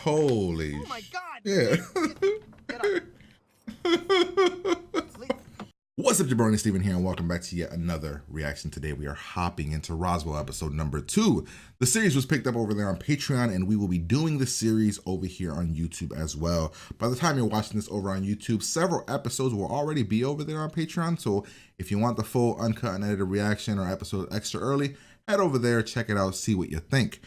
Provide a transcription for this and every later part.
Holy Oh my God! yeah. Get up. What's up, Jabroni? Steven here, and welcome back to yet another reaction. Today we are hopping into Roswell episode number 2. The series was picked up over there on Patreon, and we will be doing the series over here on YouTube as well. By the time you're watching this over on YouTube, several episodes will already be over there on Patreon, so if you want the full uncut and edited reaction or episode extra early, head over there, check it out, see what you think.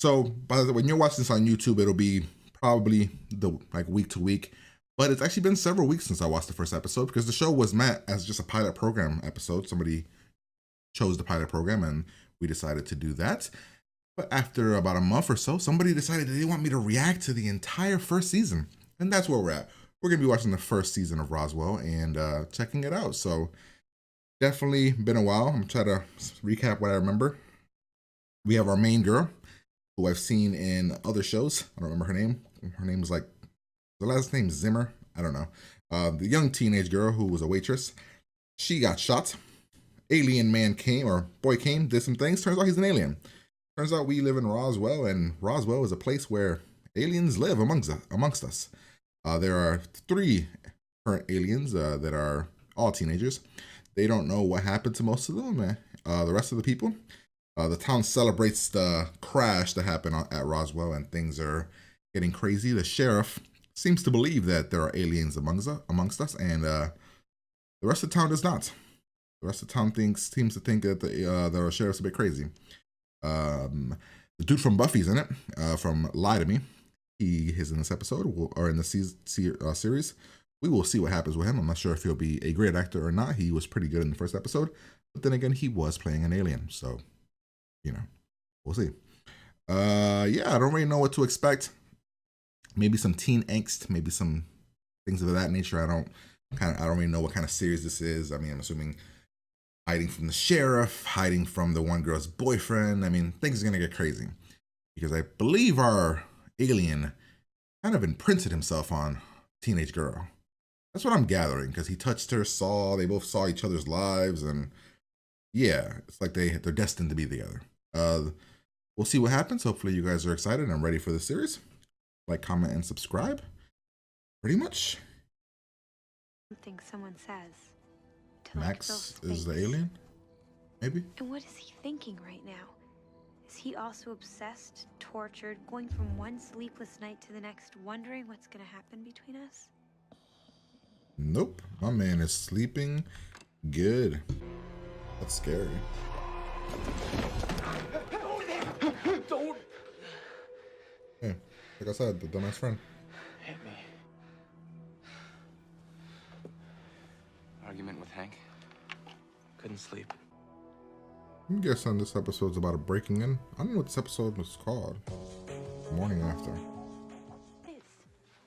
So when you're watching this on YouTube, it'll be probably like week to week. But it's actually been several weeks since I watched the first episode because the show was meant as just a pilot program episode. Somebody chose the pilot program and we decided to do that. But after about a month or so, somebody decided that they want me to react to the entire first season. And that's where we're at. We're going to be watching the first season of Roswell and checking it out. So definitely been a while. I'm going to try to recap what I remember. We have our main girl, who I've seen in other shows. I don't remember her name. Her name was like, the last name Zimmer, I don't know. The young teenage girl who was a waitress, she got shot. Alien man came, or boy came, did some things. Turns out he's an alien. Turns out we live in Roswell, and Roswell is a place where aliens live amongst us. There are 3 current aliens that are all teenagers. They don't know what happened to most of them. The rest of the people. The town celebrates the crash that happened at Roswell, and things are getting crazy. The sheriff seems to believe that there are aliens amongst us, and the rest of the town does not. The rest of the town seems to think that the sheriff's a bit crazy. The dude from Buffy's in it, from Lie to Me. He is in this episode, or in the series. We will see what happens with him. I'm not sure if he'll be a great actor or not. He was pretty good in the first episode, but then again, he was playing an alien, so, you know, we'll see. Yeah, I don't really know what to expect. Maybe some teen angst, maybe some things of that nature. I don't really know what kind of series this is. I mean, I'm assuming hiding from the sheriff, hiding from the one girl's boyfriend. I mean, things are gonna get crazy because I believe our alien kind of imprinted himself on teenage girl. That's what I'm gathering, because he touched her, they both saw each other's lives, and yeah, it's like they're destined to be together. We'll see what happens. Hopefully you guys are excited and ready for the series. Like, comment, and subscribe. Pretty much. Something someone says. Max is the alien? Maybe? And what is he thinking right now? Is he also obsessed, tortured, going from one sleepless night to the next, wondering what's gonna happen between us? Nope. My man is sleeping good. That's scary. Don't. Hey, like I said, the dumbass friend. Hit me. Argument with Hank. Couldn't sleep. I'm guessing this episode's about a breaking in. I don't know what this episode was called. Morning after.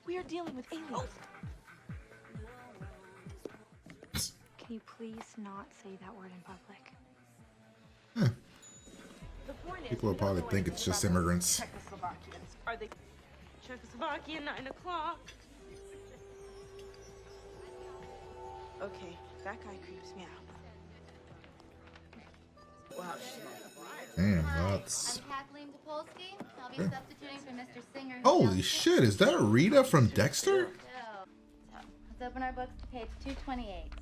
We are dealing with aliens. Can you please not say that word in public? Yeah. People will probably think it's just immigrants. Are they Czechoslovakia 9 o'clock? Okay, that guy creeps me out. Wow, Damn, that's... I'm Kathleen Topolsky. I'll be substituting for Mr. Singer. Holy shit, is that Rita from Dexter? So, let's open our books to page 228.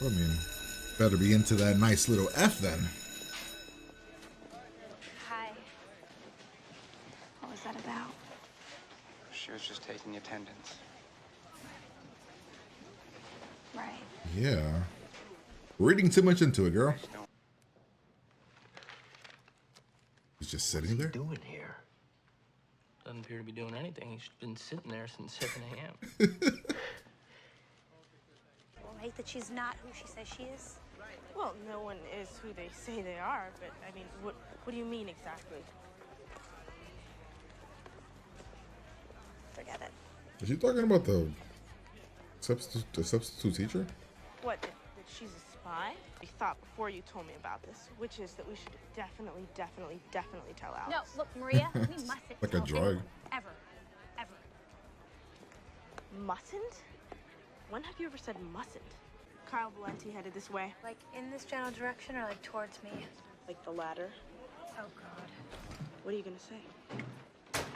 I mean, better be into that nice little F then. Hi. What was that about? She was just taking attendance. Right. Yeah. Reading too much into it, girl. He's just sitting there. Doing here? Doesn't appear to be doing anything. He's been sitting there since 7 a.m. Right, that she's not who she says she is? Well, no one is who they say they are, but I mean, what do you mean exactly? Forget it. Is she talking about the substitute teacher? What, that she's a spy? I thought before you told me about this, which is that we should definitely tell Alex. No, look, Maria, we mustn't. Like a tell drug. anyone. Ever. Mustn't? When have you ever said mustn't? Kyle Valenti headed this way. Like in this general direction or like towards me? Like the latter. Oh, God. What are you gonna say?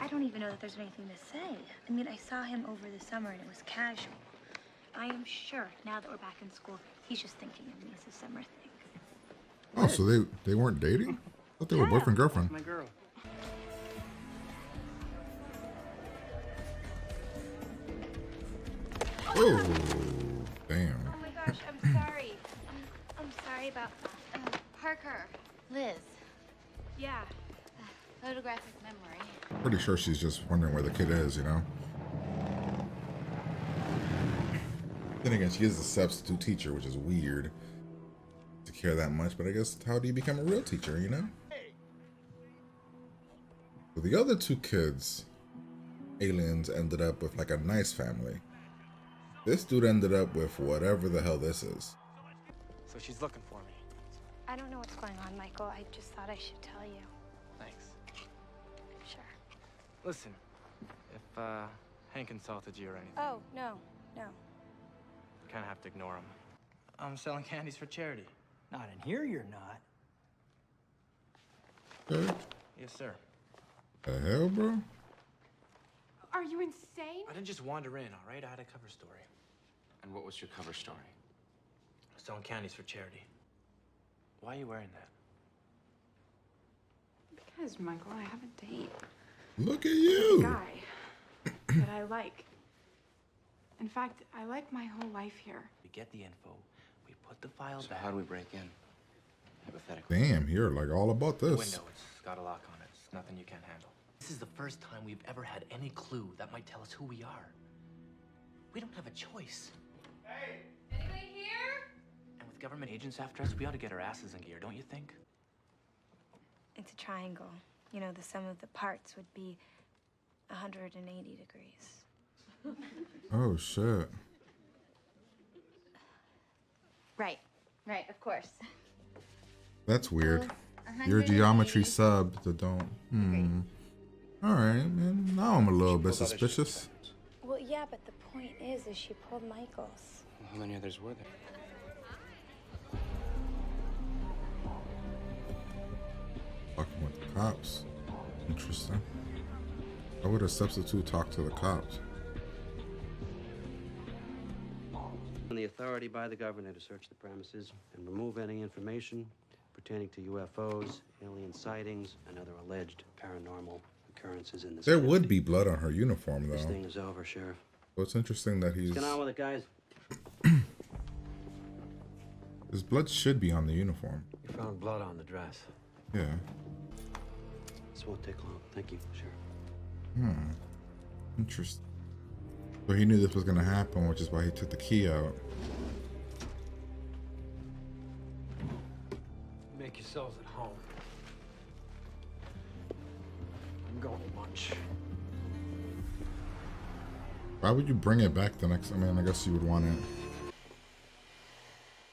I don't even know that there's anything to say. I mean, I saw him over the summer and it was casual. I am sure now that we're back in school, he's just thinking of me as a summer thing. Oh, so they weren't dating? I thought they were boyfriend girlfriend. My girl. Oh, damn. Oh my gosh, I'm sorry. I'm sorry about Parker. Liz. Yeah. Photographic memory. Pretty sure she's just wondering where the kid is, you know? Then again, she is a substitute teacher, which is weird to care that much, but I guess how do you become a real teacher, you know? So the other two kids, aliens, ended up with like a nice family. This dude ended up with whatever the hell this is. So she's looking for me. I don't know what's going on, Michael. I just thought I should tell you. Thanks. Sure. Listen, if Hank insulted you or anything, Oh, no. you kind of have to ignore him. I'm selling candies for charity. Not in here, you're not. Okay. Yes, sir. The hell, bro? Are you insane? I didn't just wander in, all right? I had a cover story. And what was your cover story? Selling candies for charity. Why are you wearing that? Because, Michael, I have a date. Look at you. Guy that I like. In fact, I like my whole life here. We get the info, we put the file So back. how do we break in? Hypothetically. Damn, you're like all about The this. window, it's got a lock on it. It's nothing you can't handle. This is the first time we've ever had any clue that might tell us who we are. We don't have a choice. Anybody here? And with government agents after us, we ought to get our asses in gear, don't you think? It's a triangle. You know, the sum of the parts would be 180 degrees. Oh, shit. Right. Right, of course. That's weird. Your geometry sub that don't. All right, man. Now I'm a little bit suspicious. Well, yeah, but the point is she pulled Michael's. How many others were there? Fucking with the cops. Interesting. How would a substitute talk to the cops? On the authority by the governor to search the premises and remove any information pertaining to UFOs, alien sightings, and other alleged paranormal occurrences in this There county. would be blood on her uniform, This though. thing is over, Sheriff. So it's interesting that he's. What's going on with it, guys? His blood should be on the uniform. You found blood on the dress. Yeah. This won't take long. Thank you, Sheriff. Interesting. So he knew this was gonna happen, which is why he took the key out. Make yourselves at home. I'm going to lunch. Why would you bring it back the next? I mean, I guess you would want it.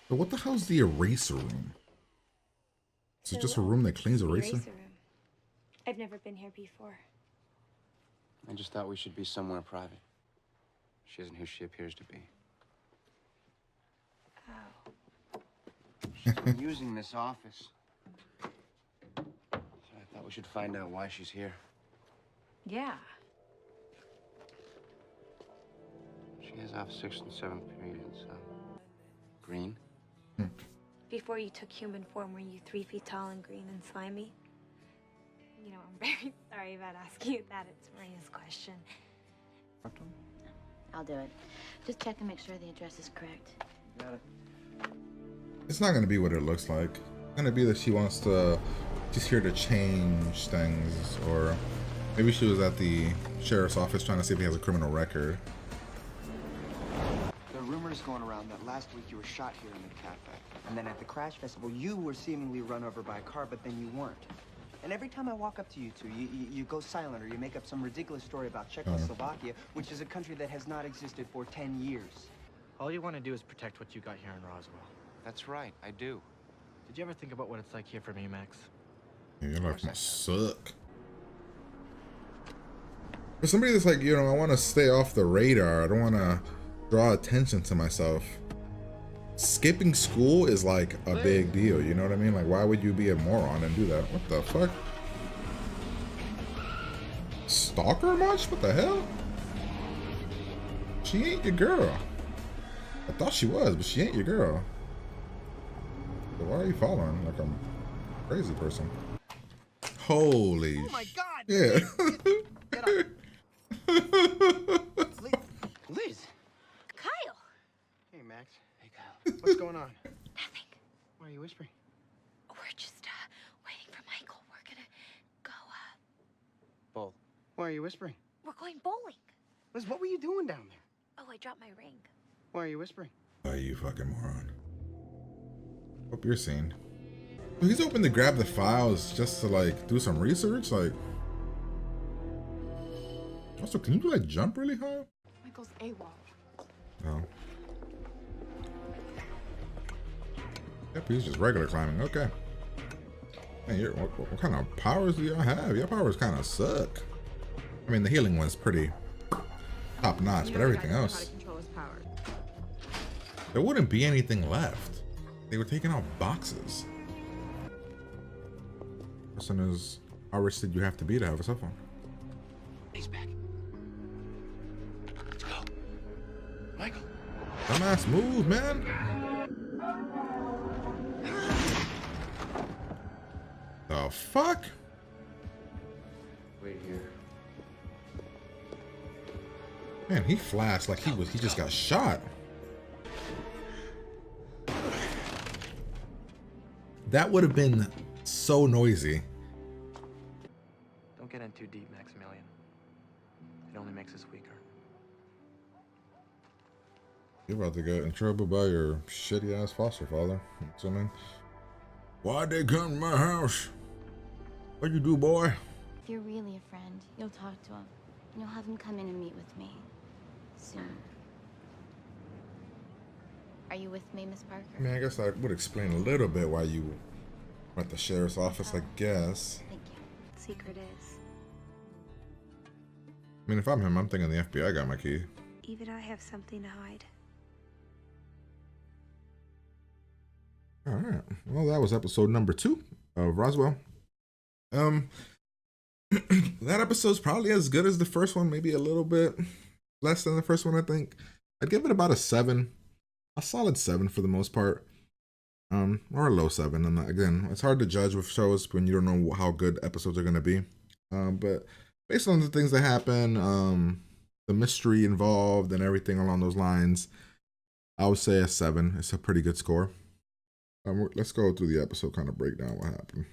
But what the hell's the eraser room? Is it just a room that cleans eraser? Room. I've never been here before. I just thought we should be somewhere private. She isn't who she appears to be. Oh. She's been using this office. So I thought we should find out why she's here. Yeah. She has off 6th and 7th periods. Green? Before you took human form, were you 3 feet tall and green and slimy? You know, I'm very sorry about asking you that. It's Maria's question. I'll do it. Just check and make sure the address is correct. Got it. It's not gonna be what it looks like. It's gonna be that she wants to. She's here to change things, or maybe she was at the sheriff's office trying to see if he has a criminal record. There are rumors going around that last week you were shot here in the cafe. And then at the Crash Festival, you were seemingly run over by a car, but then you weren't. And every time I walk up to you two, you go silent or you make up some ridiculous story about Czechoslovakia, which is a country that has not existed for 10 years. All you want to do is protect what you got here in Roswell. That's right, I do. Did you ever think about what it's like here for me, Max? Yeah, your life must suck. For somebody that's like, you know, I want to stay off the radar. I don't want to draw attention to myself. Skipping school is like a big deal, you know what I mean? Like, why would you be a moron and do that? What the fuck? stalk her much? What the hell? She ain't your girl. I thought she was, but she ain't your girl. So why are you following like a crazy person? Holy. Oh my God! Yeah. Get up. Liz. Kyle! Hey, Max. Hey, Kyle. What's going on? Nothing. Why are you whispering? We're just waiting for Michael. We're gonna go, Bowl. Why are you whispering? we're going bowling. Liz, what were you doing down there? Oh, I dropped my ring. Why are you whispering? Oh, you fucking moron. Hope you're seen. He's open to grab the files just to like do some research. Like, also, can you like jump really high? Michael's AWOL. No. Yep, he's just regular climbing. Okay. Man, what kind of powers do y'all have? Your powers kind of suck. I mean, the healing one's pretty top notch, but everything else. There wouldn't be anything left. They were taking out boxes. Question is, how rich did you have to be to have a cell phone? He's back. Let's go. Michael. Dumbass move, man. The fuck? Wait here. Man, he flashed like he just got shot. That would have been so noisy. Don't get in too deep, Maximilian. It only makes us weaker. You're about to get in trouble by your shitty ass foster father. What's I mean? Why'd they come to my house? What'd you do, boy? If you're really a friend, you'll talk to him. And you'll have him come in and meet with me. Soon. Are you with me, Miss Parker? I mean, I guess I would explain a little bit why you went to the sheriff's office, I guess. Thank you. Secret is, I mean, if I'm him, I'm thinking the FBI got my key. even I have something to hide. All right. Well, that was episode number 2 of Roswell. That episode's probably as good as the first one, maybe a little bit less than the first one, I think. I'd give it about a 7. A solid 7 for the most part. Or a low 7. And again, it's hard to judge with shows when you don't know how good episodes are going to be. But based on the things that happen, the mystery involved and everything along those lines, I would say a 7. It's a pretty good score. Let's go through the episode, kind of break down what happened.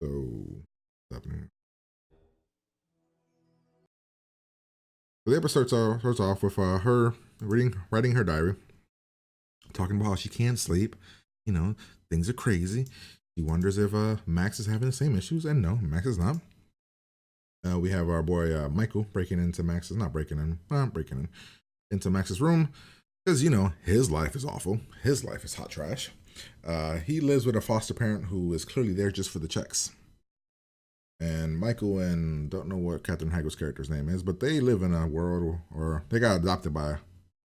So, what's happening? The episode starts off with her writing her diary, talking about how she can't sleep. You know, things are crazy. She wonders if Max is having the same issues, and no, Max is not. We have our boy Michael breaking into Max's room because, you know, his life is awful. His life is hot trash. He lives with a foster parent who is clearly there just for the checks. And Michael and don't know what Catherine Hagel's character's name is, but they live in a world or they got adopted by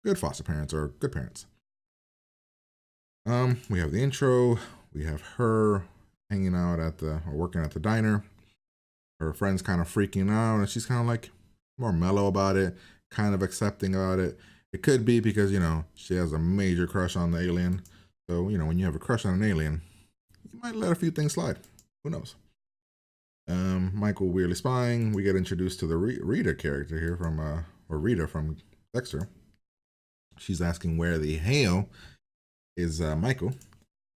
good foster parents or good parents. We have the intro. We have her hanging out or working at the diner. Her friend's kind of freaking out, and she's kind of like more mellow about it, kind of accepting about it. It could be because, you know, she has a major crush on the alien. So, you know, when you have a crush on an alien, you might let a few things slide. Who knows? Michael weirdly spying. We get introduced to the Rita character here Rita from Dexter. She's asking where the hell is Michael,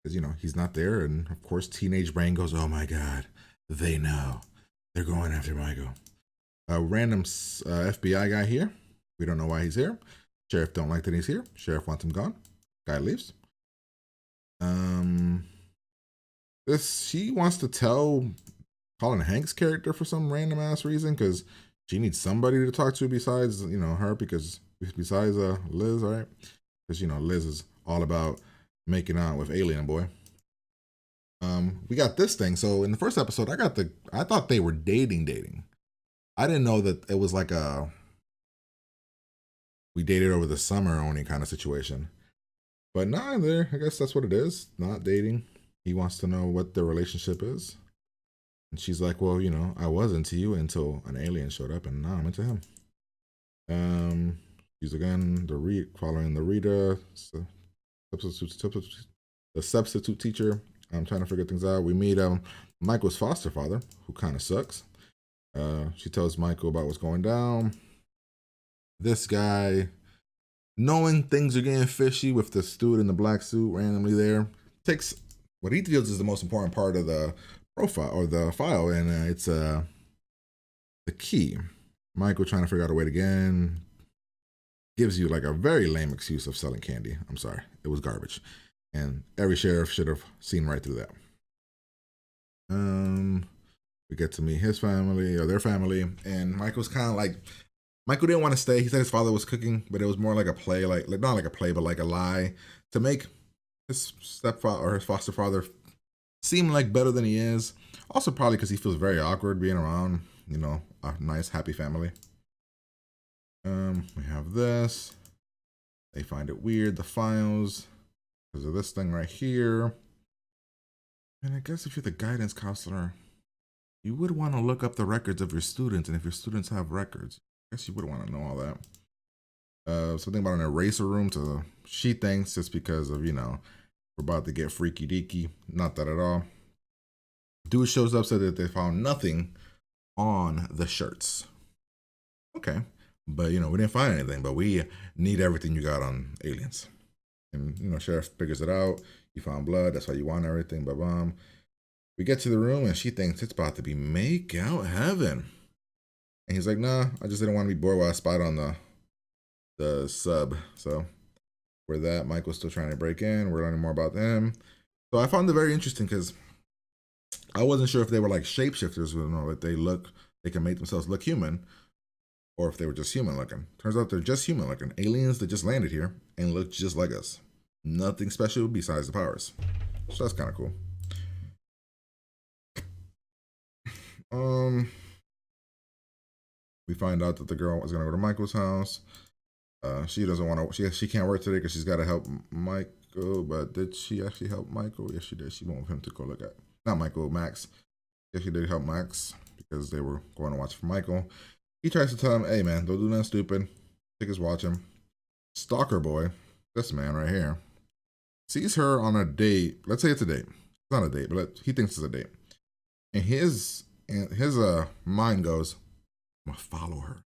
because, you know, he's not there. And of course, teenage brain goes, oh my God, they know. They're going after Michael. A random FBI guy here. We don't know why he's here. Sheriff don't like that he's here. Sheriff wants him gone. Guy leaves. She wants to tell Colin Hanks' character for some random ass reason, because she needs somebody to talk to besides, you know, her, besides Liz, all right? Because, you know, Liz is all about making out with Alien Boy. We got this thing. So in the first episode, I thought they were dating. I didn't know that it was like we dated over the summer only kind of situation. But I guess that's what it is. Not dating. He wants to know what their relationship is. And she's like, well, you know, I was into you until an alien showed up, and now I'm into him. She's again following the reader, the substitute teacher. I'm trying to figure things out. We meet Michael's foster father, who kind of sucks. She tells Michael about what's going down. This guy, knowing things are getting fishy with the dude in the black suit randomly there, takes what he feels is the most important part of the profile or the file, and it's the key. Michael trying to figure out a way to get in, gives you like a very lame excuse of selling candy. I'm sorry, it was garbage, and every sheriff should have seen right through that. We get to meet his family or their family, and Michael's kind of like, Michael didn't want to stay. He said his father was cooking, but it was more like a play, like not like a play, but like a lie to make his stepfather or his foster father seem like better than he is. Also, probably because he feels very awkward being around, you know, a nice, happy family. We have this. They find it weird, the files, because of this thing right here. And I guess if you're the guidance counselor, you would want to look up the records of your students, and if your students have records, I guess you would want to know all that. Something about an eraser room to she thinks it's because of, you know, we're about to get freaky deaky. Not that at all. Dude shows up, said that they found nothing on the shirts. Okay, but you know, we didn't find anything, but we need everything you got on aliens. And you know, sheriff figures it out. You found blood, that's why you want everything, but we get to the room and she thinks it's about to be make out heaven. And he's like, nah, I just didn't want to be bored while I spied on the sub. So for that, Michael's still trying to break in. We're learning more about them. So I found it very interesting because I wasn't sure if they were like shapeshifters, you know, like they can make themselves look human, or if they were just human looking. Turns out they're just human looking. Aliens that just landed here and look just like us. Nothing special besides the powers. So that's kind of cool. We find out that the girl was gonna go to Michael's house. She doesn't want to. She can't work today because she's got to help Michael. But did she actually help Michael? Yes, she did. She went with him to go look at not Michael, Max. Yes, she did help Max because they were going to watch for Michael. He tries to tell him, "Hey, man, don't do nothing stupid. Take his watch him." Stalker boy, this man right here, sees her on a date. Let's say it's a date. It's not a date, but he thinks it's a date. And his mind goes, I'm gonna follow her.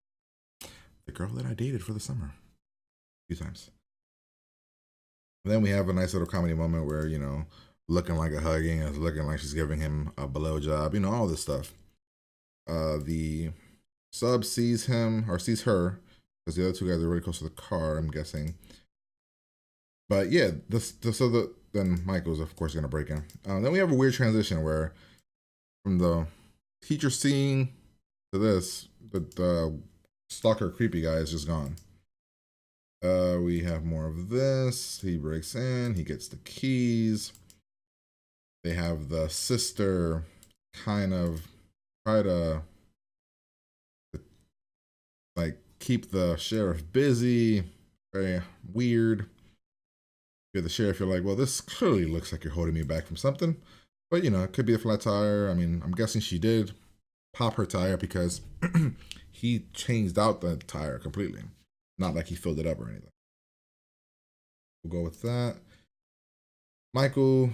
The girl that I dated for the summer. A few times. And then we have a nice little comedy moment where, you know, looking like a hugging, and looking like she's giving him a blowjob, you know, all this stuff. The sub sees him, or sees her, because the other two guys are really close to the car, I'm guessing. But yeah, then Michael's, of course, going to break in. Then we have a weird transition where from the teacher seeing to this, the stalker creepy guy is just gone. We have more of this. He breaks in. He gets the keys. They have the sister kind of try to like keep the sheriff busy. Very weird. You're the sheriff, you're like, well, this clearly looks like you're holding me back from something. But, you know, it could be a flat tire. I mean, I'm guessing she did pop her tire because he changed out the tire completely. Not like he filled it up or anything. We'll go with that. Michael,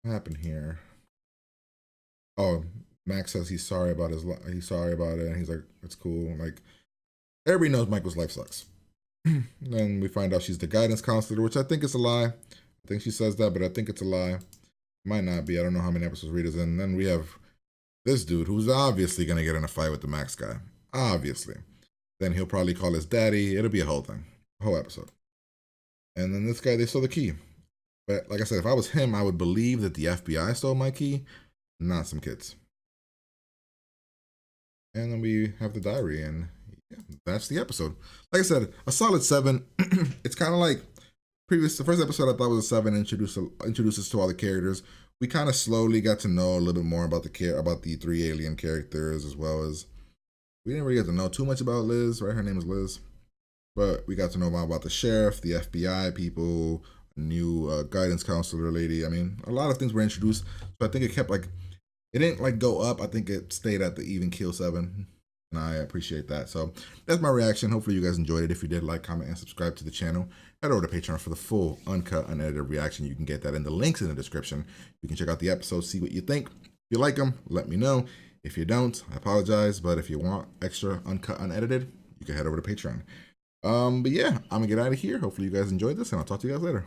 what happened here? Oh, Max says he's sorry about it, and he's like, it's cool. Like, everybody knows Michael's life sucks. Then we find out she's the guidance counselor, which I think is a lie. I think she says that, but I think it's a lie. Might not be. I don't know how many episodes Rita's in. And then we have this dude who's obviously going to get in a fight with the Max guy. Obviously. Then he'll probably call his daddy. It'll be a whole thing. A whole episode. And then this guy, they stole the key. But like I said, if I was him, I would believe that the FBI stole my key, not some kids. And then we have the diary, and yeah, that's the episode. Like I said, a solid 7. It's kind of like the first episode I thought was a 7, introduces to all the characters. We kind of slowly got to know a little bit more about the 3 alien characters, as well as we didn't really get to know too much about Liz, right? Her name is Liz. But we got to know about the sheriff, the FBI people, a new guidance counselor lady. I mean, a lot of things were introduced. So I think it kept It didn't like go up. I think it stayed at the even kill 7. And I appreciate that. So that's my reaction. Hopefully you guys enjoyed it. If you did, like, comment, and subscribe to the channel. Head over to Patreon for the full, uncut, unedited reaction. You can get that in the links in the description. You can check out the episodes, see what you think. If you like them, let me know. If you don't, I apologize. But if you want extra, uncut, unedited, you can head over to Patreon. But yeah, I'm going to get out of here. Hopefully you guys enjoyed this, and I'll talk to you guys later.